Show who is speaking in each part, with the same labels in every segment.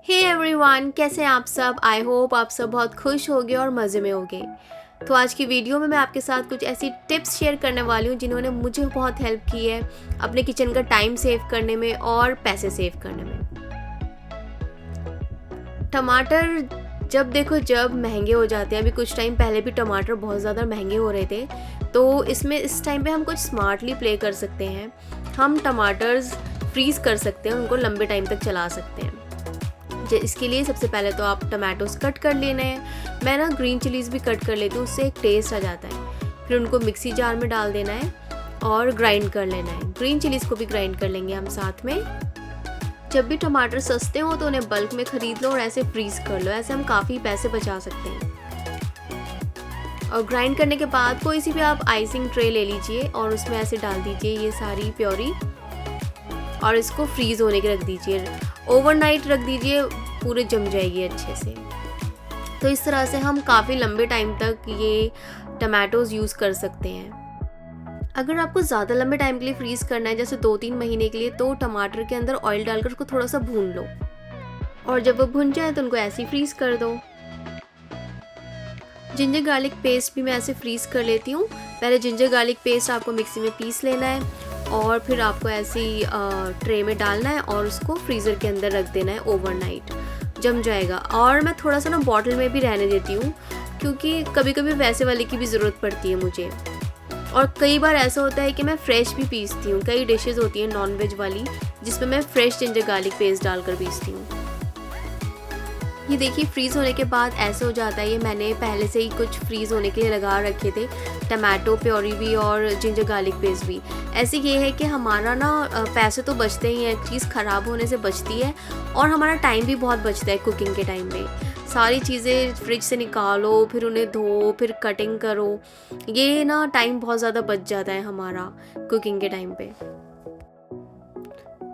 Speaker 1: Hey everyone, कैसे हैं आप सब। आई होप आप सब बहुत खुश होगे और मज़े में होगे। तो आज की वीडियो में मैं आपके साथ कुछ ऐसी टिप्स शेयर करने वाली हूँ जिन्होंने मुझे बहुत हेल्प की है अपने किचन का टाइम सेव करने में और पैसे सेव करने में। टमाटर जब देखो जब महंगे हो जाते हैं, अभी कुछ टाइम पहले भी टमाटर बहुत ज़्यादा महंगे हो रहे थे, तो इस टाइम पे हम कुछ स्मार्टली प्ले कर सकते हैं। हम टमाटर्स फ्रीज़ कर सकते हैं, उनको लंबे टाइम तक चला सकते हैं। इसके लिए सबसे पहले तो आप टमाटोस कट कर लेने हैं। मैं ना ग्रीन चिलीज़ भी कट कर लेती हूँ, उससे एक टेस्ट आ जाता है। फिर उनको मिक्सी जार में डाल देना है और ग्राइंड कर लेना है। ग्रीन चिलीज़ को भी ग्राइंड कर लेंगे हम साथ में। जब भी टमाटर सस्ते हो तो उन्हें बल्क में ख़रीद लो और ऐसे फ्रीज़ कर लो, ऐसे हम काफ़ी पैसे बचा सकते हैं। और ग्राइंड करने के बाद कोई सी भी आप आइसिंग ट्रे ले लीजिए और उसमें ऐसे डाल दीजिए ये सारी प्योरी और इसको फ्रीज़ होने के रख दीजिए। ओवरनाइट रख दीजिए, पूरे जम जाएगी अच्छे से। तो इस तरह से हम काफ़ी लंबे टाइम तक ये टमाटोज़ यूज़ कर सकते हैं। अगर आपको ज़्यादा लंबे टाइम के लिए फ्रीज़ करना है, जैसे 2-3 महीने के लिए, तो टमाटर के अंदर ऑयल डालकर उसको थोड़ा सा भून लो और जब वो भुन जाए तो उनको ऐसे ही फ्रीज़ कर दो। जिंजर गार्लिक पेस्ट भी मैं ऐसे फ्रीज़ कर लेती हूँ। पहले जिंजर गार्लिक पेस्ट आपको मिक्सी में पीस लेना है और फिर आपको ऐसी ट्रे में डालना है और उसको फ्रीज़र के अंदर रख देना है ओवरनाइट, जम जाएगा। और मैं थोड़ा सा ना बॉटल में भी रहने देती हूँ, क्योंकि कभी कभी वैसे वाले की भी ज़रूरत पड़ती है मुझे। और कई बार ऐसा होता है कि मैं फ़्रेश भी पीसती हूँ। कई डिशेज़ होती हैं नॉनवेज वाली जिसमें मैं फ़्रेश जिंजर गार्लिक पेस्ट डालकर पीसती हूँ। ये देखिए फ्रीज़ होने के बाद ऐसे हो जाता है। ये मैंने पहले से ही कुछ फ्रीज़ होने के लिए लगा रखे थे, टमाटो प्योरी भी और जिंजर गार्लिक पेस्ट भी। ऐसे ये है कि हमारा ना पैसे तो बचते ही हैं, चीज़ ख़राब होने से बचती है और हमारा टाइम भी बहुत बचता है कुकिंग के टाइम में। सारी चीज़ें फ्रिज से निकालो, फिर उन्हें धो, फिर कटिंग करो, ये ना टाइम बहुत ज़्यादा बच जाता है हमारा कुकिंग के टाइम पे।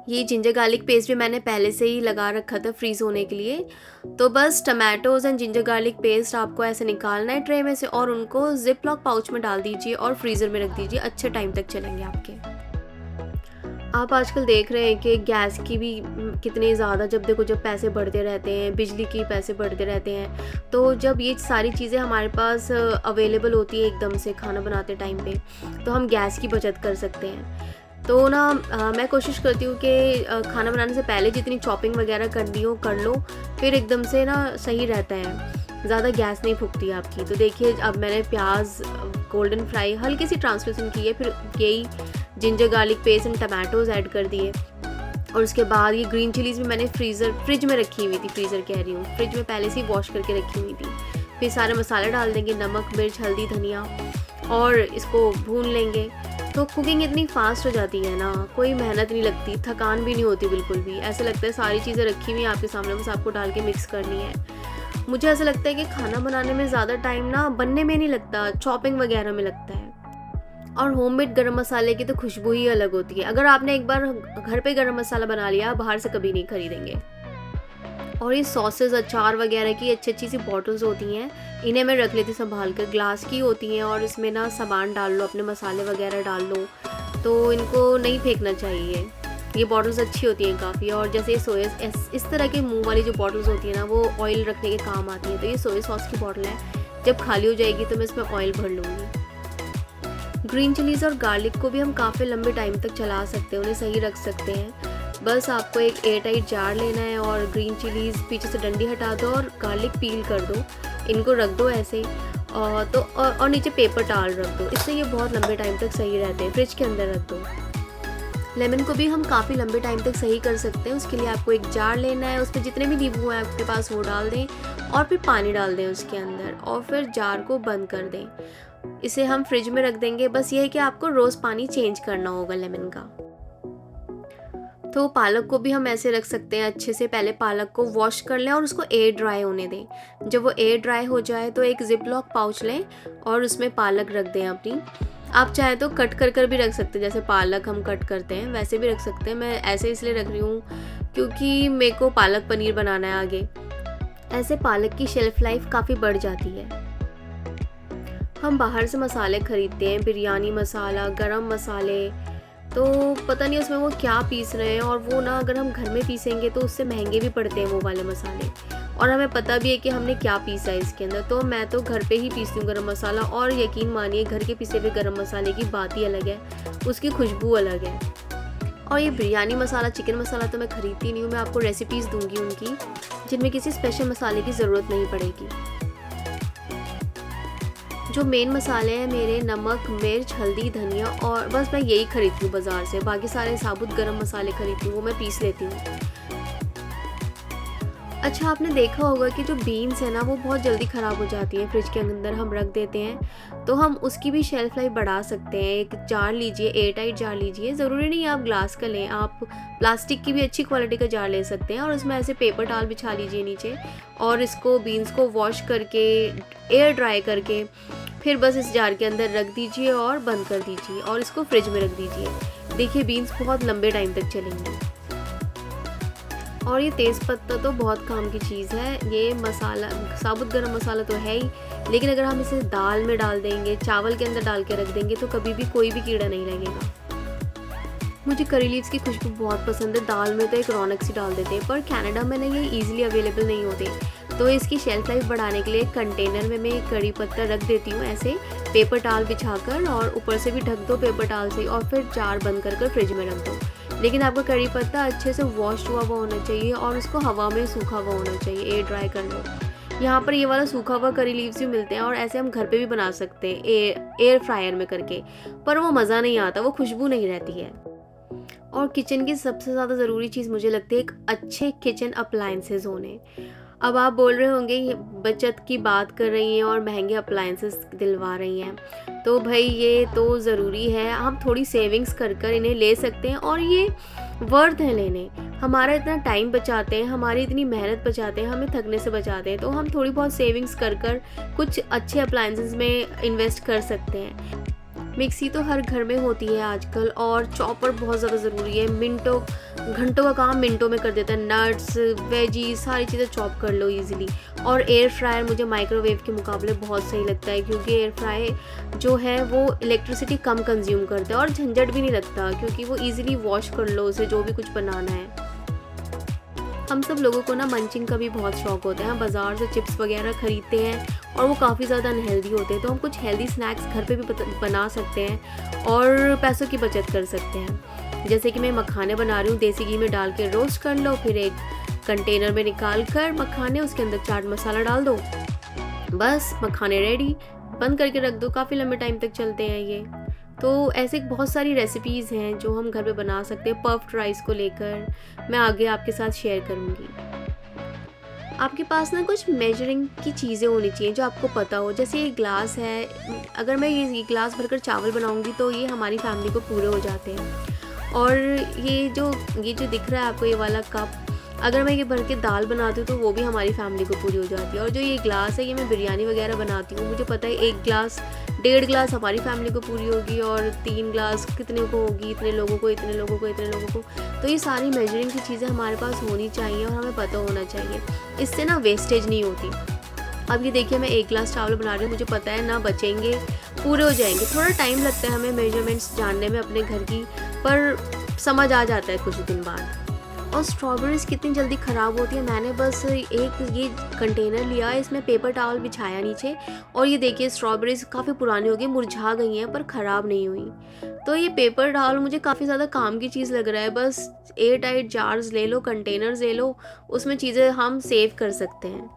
Speaker 1: ये जिंजर गार्लिक पेस्ट भी मैंने पहले से ही लगा रखा था फ्रीज़ होने के लिए। तो बस tomatoes and ginger garlic paste आपको ऐसे निकालना है ट्रे में से और उनको जिप लॉक पाउच में डाल दीजिए और फ्रीज़र में रख दीजिए। अच्छे टाइम तक चलेंगे आपके। आप आजकल देख रहे हैं कि गैस की भी कितने ज़्यादा, जब देखो जब पैसे बढ़ते रहते हैं, बिजली की पैसे बढ़ते रहते हैं, तो जब ये सारी चीज़ें हमारे पास अवेलेबल होती है एकदम से खाना बनाते टाइम पे, तो हम गैस की बचत कर सकते हैं। तो ना मैं कोशिश करती हूँ कि खाना बनाने से पहले जितनी चॉपिंग वगैरह करनी हो कर लो, फिर एकदम से ना सही रहता है, ज़्यादा गैस नहीं फूकती आपकी। तो देखिए अब मैंने प्याज गोल्डन फ्राई हल्की सी ट्रांसलेशन की है, फिर यही ginger garlic paste and tomatoes add कर दिए और उसके बाद ये ग्रीन चिलीज़ भी मैंने फ्रिज में रखी हुई थी, फ्रीज़र कह रही हूँ, फ्रिज में पहले से ही वॉश करके रखी हुई थी। फिर सारे मसाले डाल देंगे, नमक, मिर्च, हल्दी, धनिया, और इसको भून लेंगे। तो कुकिंग इतनी फास्ट हो जाती है ना, कोई मेहनत नहीं लगती, थकान भी नहीं होती बिल्कुल भी। ऐसा लगता है सारी चीज़ें रखी हुई हैं आपके सामने, बस आपको डाल के मिक्स करनी है। मुझे ऐसा लगता है कि खाना बनाने में ज़्यादा टाइम ना बनने में नहीं लगता, चॉपिंग वगैरह में लगता है। और होममेड गरम मसाले की तो खुशबू ही अलग होती है। अगर आपने एक बार घर पे गरम मसाला बना लिया, बाहर से कभी नहीं खरीदेंगे। और ये सॉसेस, अचार वगैरह की अच्छी अच्छी सी बॉटल्स होती हैं, इन्हें मैं रख लेती संभाल कर। ग्लास की होती हैं और इसमें ना सामान डाल लो, अपने मसाले वगैरह डाल लो, तो इनको नहीं फेंकना चाहिए। ये बॉटल्स अच्छी होती हैं काफ़ी। और जैसे ये सोया, इस तरह के मुंह वाली जो बॉटल्स होती हैं ना, वो ऑयल रखने के काम आती हैं। तो ये सोया सॉस की बॉटल है, जब खाली हो जाएगी तो मैं इसमें ऑयल भर लूँगी। ग्रीन चिलीज़ और गार्लिक को भी हम काफ़ी लंबे टाइम तक चला सकते हैं, उन्हें सही रख सकते हैं। बस आपको एक एयर टाइट जार लेना है और ग्रीन चिलीज़ पीछे से डंडी हटा दो और गार्लिक पील कर दो, इनको रख दो ऐसे और नीचे पेपर टाल रख दो। इससे ये बहुत लंबे टाइम तक सही रहते हैं। फ्रिज के अंदर रख दो। लेमन को भी हम काफ़ी लंबे टाइम तक सही कर सकते हैं। उसके लिए आपको एक जार लेना है, उसमें जितने भी नींबू हैं आपके पास वो डाल दें और फिर पानी डाल दें उसके अंदर और फिर जार को बंद कर दें। इसे हम फ्रिज में रख देंगे। बस ये है कि आपको रोज़ पानी चेंज करना होगा लेमन का। तो पालक को भी हम ऐसे रख सकते हैं अच्छे से। पहले पालक को वॉश कर लें और उसको एयर ड्राई होने दें। जब वो एयर ड्राई हो जाए तो एक जिप लॉक पाउच लें और उसमें पालक रख दें अपनी। आप चाहे तो कट कर कर भी रख सकते हैं, जैसे पालक हम कट करते हैं वैसे भी रख सकते हैं। मैं ऐसे इसलिए रख रही हूँ क्योंकि मेरे को पालक पनीर बनाना है आगे। ऐसे पालक की शेल्फ़ लाइफ काफ़ी बढ़ जाती है। हम बाहर से मसाले ख़रीदते हैं, बिरयानी मसाला, गरम मसाले, तो पता नहीं उसमें वो क्या पीस रहे हैं, और वो ना अगर हम घर में पीसेंगे तो उससे महंगे भी पड़ते हैं वो वाले मसाले, और हमें पता भी है कि हमने क्या पीसा है इसके अंदर। तो मैं तो घर पे ही पीसती हूँ गरम मसाला, और यकीन मानिए घर के पीसे हुए गरम मसाले की बात ही अलग है, उसकी खुशबू अलग है। और ये बिरयानी मसाला, चिकन मसाला तो मैं ख़रीदती नहीं हूँ, मैं आपको रेसिपीज़ दूँगी उनकी जिनमें किसी स्पेशल मसाले की ज़रूरत नहीं पड़ेगी। जो मेन मसाले हैं मेरे, नमक, मिर्च, हल्दी, धनिया, और बस मैं यही खरीदती हूँ बाज़ार से। बाकी सारे साबुत गरम मसाले खरीदती हूँ, वो मैं पीस लेती हूँ। अच्छा, आपने देखा होगा कि जो बीन्स है ना वो बहुत जल्दी ख़राब हो जाती है, फ्रिज के अंदर हम रख देते हैं, तो हम उसकी भी शेल्फ़ लाइफ बढ़ा सकते हैं। एक जार लीजिए, एयर टाइट जार लीजिए, ज़रूरी नहीं आप ग्लास का लें, आप प्लास्टिक की भी अच्छी क्वालिटी का जार ले सकते हैं, और उसमें ऐसे पेपर टॉवल बिछा लीजिए नीचे, और इसको बीन्स को वॉश करके एयर ड्राई करके फिर बस इस जार के अंदर रख दीजिए और बंद कर दीजिए, और इसको फ्रिज में रख दीजिए। देखिए बीन्स बहुत लंबे टाइम तक चलेंगे। और ये तेज़पत्ता तो बहुत काम की चीज़ है। ये मसाला, साबुत गरम मसाला तो है ही, लेकिन अगर हम इसे दाल में डाल देंगे, चावल के अंदर डाल के रख देंगे, तो कभी भी कोई भी कीड़ा नहीं लगेगा। मुझे करी लीव्स की खुशबू बहुत पसंद है, दाल में तो एक रौनक सी डाल देते हैं, पर कनाडा में ना ये ईजिली अवेलेबल नहीं होते, तो इसकी शेल्फ लाइफ बढ़ाने के लिए एक कंटेनर में मैं करी पत्ता रख देती हूँ ऐसे पेपर टॉवल बिछाकर, और ऊपर से भी ढक दो पेपर टॉवल से, और फिर जार बंद कर फ्रिज में रख दो। लेकिन आपका करी पत्ता अच्छे से वॉश हुआ होना चाहिए, और उसको हवा में सूखा हुआ होना चाहिए, एयर ड्राई कर लो। यहाँ पर ये वाला सूखा हुआ करी लीव्स भी मिलते हैं, और ऐसे हम घर पे भी बना सकते हैं एयर फ्रायर में करके, पर वो मज़ा नहीं आता, वो खुशबू नहीं रहती है। और किचन की सबसे ज़्यादा ज़रूरी चीज़ मुझे लगती है एक अच्छे किचन अप्लायंसेस होने। अब आप बोल रहे होंगे ये बचत की बात कर रही हैं और महंगे अप्लायंसेस दिलवा रही हैं, तो भाई ये तो ज़रूरी है, हम थोड़ी सेविंग्स कर इन्हें ले सकते हैं, और ये वर्थ है लेने। हमारा इतना टाइम बचाते हैं, हमारी इतनी मेहनत बचाते हैं, हमें थकने से बचाते हैं, तो हम थोड़ी बहुत सेविंग्स कर कुछ अच्छे अप्लायंसेस में इन्वेस्ट कर सकते हैं। मिक्सी तो हर घर में होती है आजकल, और चॉपर बहुत ज़्यादा ज़रूरी है। मिनटों घंटों का काम मिनटों में कर देता है, नट्स, वेजीज, सारी चीज़ें चॉप कर लो इजीली। और एयर फ्रायर मुझे माइक्रोवेव के मुकाबले बहुत सही लगता है, क्योंकि एयर फ्राई जो है वो इलेक्ट्रिसिटी कम कंज्यूम करता है, और झंझट भी नहीं लगता, क्योंकि वो ईजिली वॉश कर लो उसे, जो भी कुछ बनाना है। हम सब लोगों को ना मंचिंग का भी बहुत शौक होता है, हम बाज़ार से चिप्स वगैरह ख़रीदते हैं, और वो काफ़ी ज़्यादा अनहेल्दी होते हैं, तो हम कुछ हेल्दी स्नैक्स घर पे भी बना सकते हैं, और पैसों की बचत कर सकते हैं। जैसे कि मैं मखाने बना रही हूँ, देसी घी में डाल के रोस्ट कर लो, फिर एक कंटेनर में निकाल कर मखाने, उसके अंदर चाट मसाला डाल दो, बस मखाने रेडी, बंद करके रख दो, काफ़ी लंबे टाइम तक चलते हैं ये। तो ऐसे बहुत सारी रेसिपीज़ हैं जो हम घर पे बना सकते हैं। पफ्ड राइस को लेकर मैं आगे आपके साथ शेयर करूँगी। आपके पास ना कुछ मेजरिंग की चीज़ें होनी चाहिए जो आपको पता हो। जैसे ये ग्लास है, अगर मैं ये ग्लास भरकर चावल बनाऊँगी तो ये हमारी फैमिली को पूरे हो जाते हैं। और ये जो दिख रहा है आपको, ये वाला कप, अगर मैं ये भर के दाल बनाती हूँ तो वो भी हमारी फैमिली को पूरी हो जाती है। और जो ये ग्लास है, ये मैं बिरयानी वगैरह बनाती हूँ, मुझे पता है 1 ग्लास 1.5 ग्लास हमारी फैमिली को पूरी होगी, और 3 ग्लास कितने को होगी, इतने लोगों को, इतने लोगों को, इतने लोगों को। तो ये सारी मेजरिंग की चीज़ें हमारे पास होनी चाहिए, और हमें पता होना चाहिए, इससे ना वेस्टेज नहीं होती। अब ये देखिए, मैं 1 ग्लास चावल बना रही हूँ, मुझे पता है ना बचेंगे, पूरे हो जाएंगे। थोड़ा टाइम लगता है हमें मेजरमेंट्स जानने में अपने घर की, पर समझ आ जाता है कुछ दिन बाद। और स्ट्रॉबेरीज़ कितनी जल्दी ख़राब होती है। मैंने बस एक ये कंटेनर लिया, इसमें पेपर टॉवल बिछाया नीचे, और ये देखिए स्ट्रॉबेरीज़ काफ़ी पुरानी हो गई, मुरझा गई हैं, पर ख़राब नहीं हुई। तो ये पेपर टॉवल मुझे काफ़ी ज़्यादा काम की चीज़ लग रहा है। बस एयर टाइट जार्स ले लो, कंटेनर्स ले लो, उसमें चीज़ें हम सेव कर सकते हैं।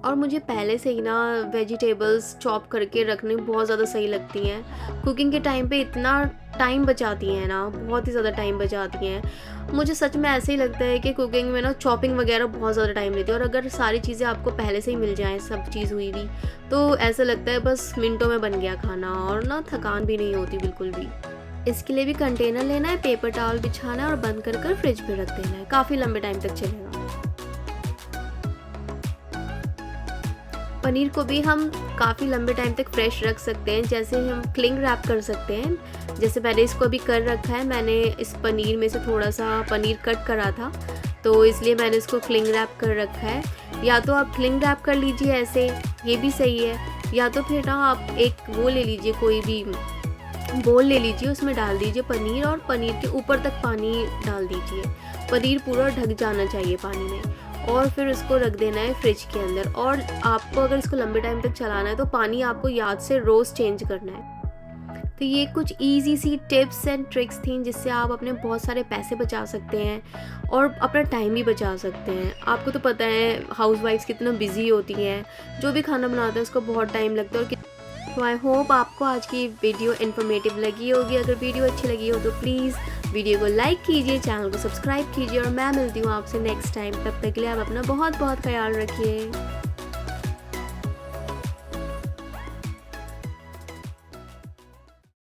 Speaker 1: और मुझे पहले से ही ना वेजिटेबल्स चॉप करके रखने बहुत ज़्यादा सही लगती हैं। कुकिंग के टाइम पे इतना टाइम बचाती हैं ना, बहुत ही ज़्यादा टाइम बचाती हैं। मुझे सच में ऐसे ही लगता है कि कुकिंग में ना चॉपिंग वगैरह बहुत ज़्यादा टाइम लेती है, और अगर सारी चीज़ें आपको पहले से ही मिल जाएँ, सब चीज़ हुई भी, तो ऐसा लगता है बस मिनटों में बन गया खाना, और ना थकान भी नहीं होती बिल्कुल भी। इसके लिए भी कंटेनर लेना है, पेपर टॉवल बिछाना है, और बंद कर फ्रिज में रख देना है, काफ़ी लंबे टाइम तक चलेगा। पनीर को भी हम काफ़ी लंबे टाइम तक फ्रेश रख सकते हैं, जैसे हम क्लिंग रैप कर सकते हैं। जैसे मैंने इसको अभी कर रखा है, मैंने इस पनीर में से थोड़ा सा पनीर कट करा था, तो इसलिए मैंने इसको क्लिंग रैप कर रखा है। या तो आप क्लिंग रैप कर लीजिए ऐसे, ये भी सही है, या तो फिर ना आप एक वो ले लीजिए, कोई भी बोल ले लीजिए, उसमें डाल दीजिए पनीर और पनीर के ऊपर तक पानी डाल दीजिए। पनीर पूरा ढक जाना चाहिए पानी में और फिर उसको रख देना है फ्रिज के अंदर। और आपको अगर इसको लंबे टाइम तक चलाना है तो पानी आपको याद से रोज़ चेंज करना है। तो ये कुछ ईज़ी सी टिप्स एंड ट्रिक्स थी जिससे आप अपने बहुत सारे पैसे बचा सकते हैं और अपना टाइम भी बचा सकते हैं। आपको तो पता है हाउसवाइफ्स कितना बिजी होती हैं, जो भी खाना बनाते हैं उसको बहुत टाइम लगता है। और तो आई होप आपको आज की वीडियो इन्फॉर्मेटिव लगी होगी। अगर वीडियो अच्छी लगी हो तो प्लीज़ वीडियो को लाइक कीजिए, चैनल को सब्सक्राइब कीजिए और मैं मिलती हूँ आपसे नेक्स्ट टाइम। तब तक के लिए आप अपना बहुत बहुत ख्याल रखिए।